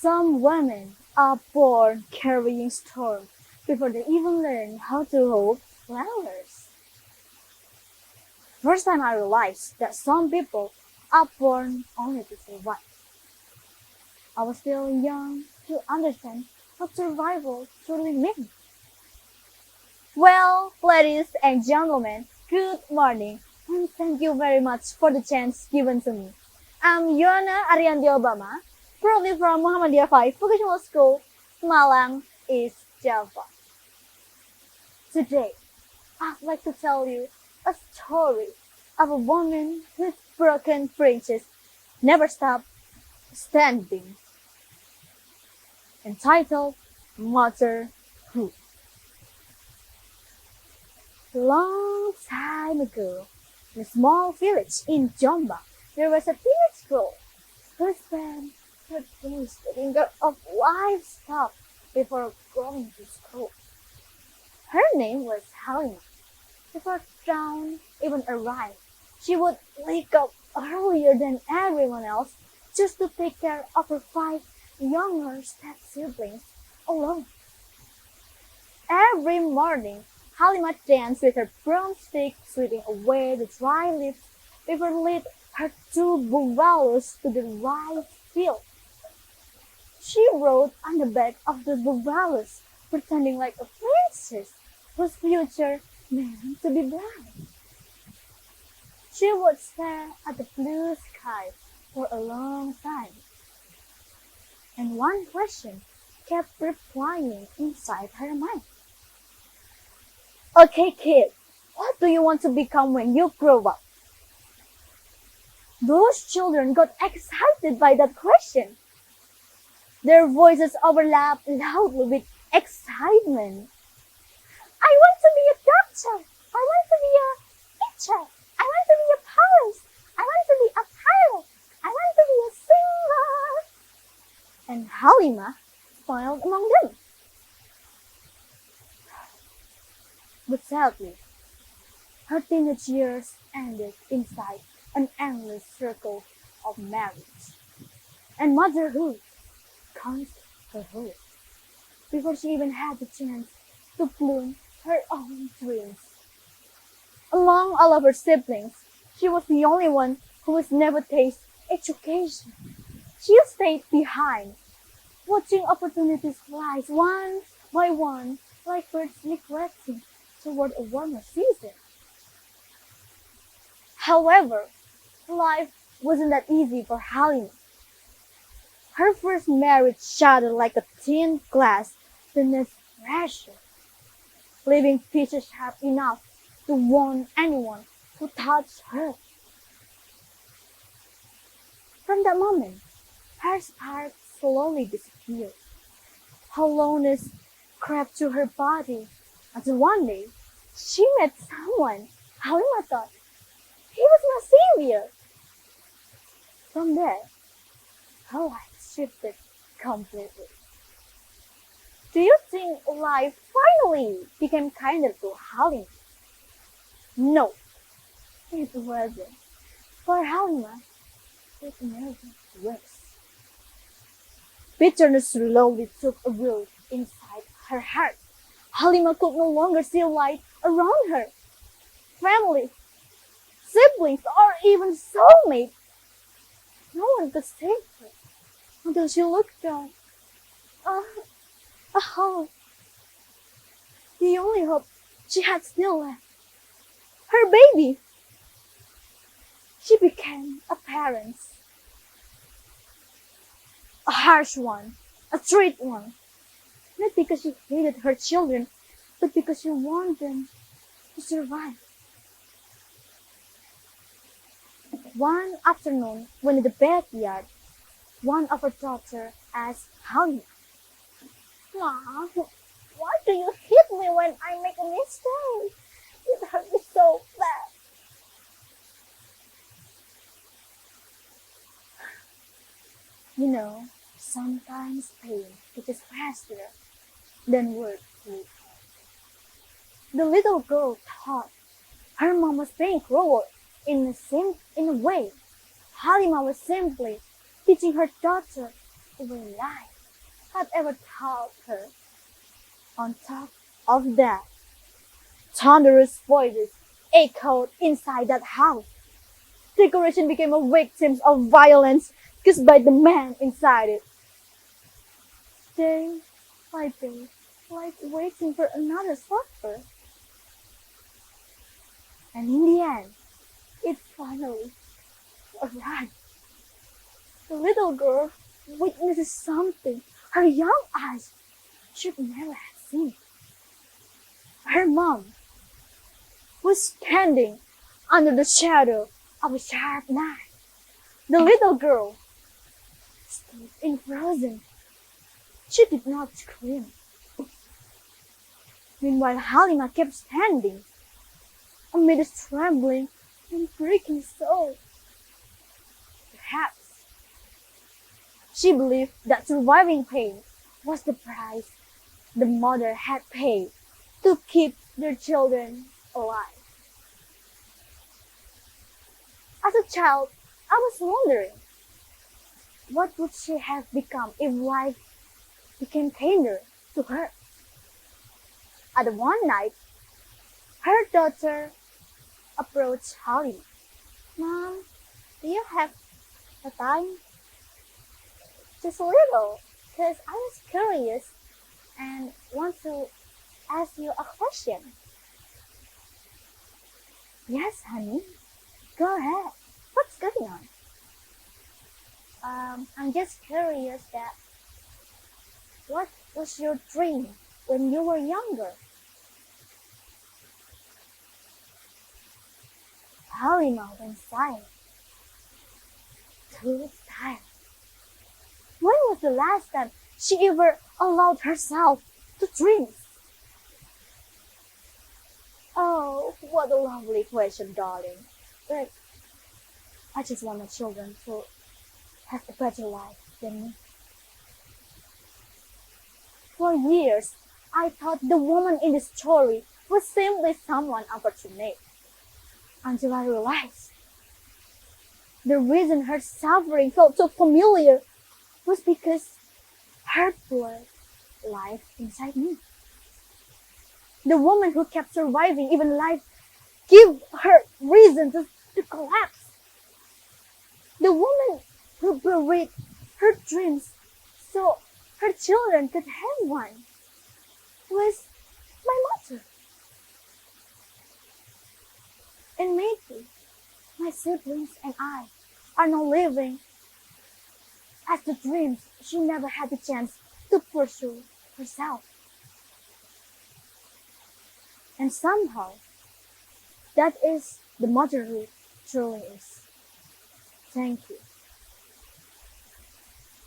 Some women are born carrying storms before they even learn how to hold flowers. First time I realized that some people are born only to survive. I was still young to understand what survival truly means. Well, ladies and gentlemen, good morning, and thank you very much for the chance given to me. I'm Yuana Arianti Obama, proudly from Muhammadiyah 5 Vocational School, Malang, East Java. Today, I'd like to tell you a story of a woman with broken branches never stop standing, entitled Motherhood. Long time ago, in a small village in Jombang, there was a teenage girl who spent her days taking care of livestock before going to school. Her name was Halima. Before dawn even arrived, she would wake up earlier than everyone else just to take care of her 5 younger step siblings alone. Every morning, Halima danced with her broomstick, sweeping away the dry leaves before lead her 2 buffaloes to the rice field. She rode on the back of the buffaloes, pretending like a princess whose future meant to be bright. She would stare at the blue sky for a long time, and one question kept replying inside her mind. Okay, kid, what do you want to become when you grow up? Those children got excited by that question. Their voices overlapped loudly with excitement. I want to be a doctor. I want to be a teacher. I want to be a police. I want to be a pilot. I want to be a singer. And Halima smiled among them. But sadly, her teenage years ended inside an endless circle of marriage and motherhood conquered her heart before she even had the chance to bloom her own dreams. Among all of her siblings, she was the only one who was never tasted education. She stayed behind, watching opportunities rise one by one like birds migrating toward a warmer season. However, life wasn't that easy for Halima. Her first marriage shattered like a thin glass beneath pressure, leaving pieces sharp enough to wound anyone who touched her. From that moment, her spark slowly disappeared. Hollowness crept through her body until one day she met someone Halima thought he was my savior. From there, her life shifted completely. Do you think life finally became kinder to Halima? No, it wasn't. For Halima, it made it worse. Bitterness slowly took a root inside her heart. Halima could no longer see light around her. Family, siblings, or even soulmate. No one could save her until she looked down. A home. The only hope she had still left. Her baby. She became a parent. A harsh one. A strict one. Not because she hated her children, but because she wanted them to survive. One afternoon, when in the backyard, one of her daughters asked Halima, Mom, why do you hit me when I make a mistake? It hurt me so bad. You know, sometimes pain is faster than words would. The little girl thought her mom was being cruel in a way. Halima was simply teaching her daughter to be alive. had ever taught her. On top of that, thunderous voices echoed inside that house. Decoration became a victim of violence caused by the man inside it. Day by day, like waiting for another suffer. And in the end, it finally arrived. The little girl witnesses something her young eyes should never have seen. Her mom was standing under the shadow of a sharp knife. The little girl stood frozen. She did not scream. Meanwhile, Halima kept standing amid a trembling and breaking soul. Perhaps she believed that surviving pain was the price the mother had paid to keep their children alive. As a child, I was wondering, what would she have become if life became kinder to her? At one night, her daughter approached Halima. Mom, do you have a time? Just a little, because I was curious and want to ask you a question. Yes, honey. Go ahead. What's going on? I'm just curious that what was your dream when you were younger? Halima went silent. Too tired. When was the last time she ever allowed herself to dream? Oh, what a lovely question, darling. But I just want my children to have a better life than me. For years, I thought the woman in the story was simply someone unfortunate. Until I realized the reason her suffering felt so familiar was because her blood life inside me. The woman who kept surviving even life gave her reason to collapse. The woman who buried her dreams so her children could have one was my mother. And maybe my siblings and I are now living as the dreams she never had the chance to pursue herself. And somehow, that is the motherhood truly is. Thank you.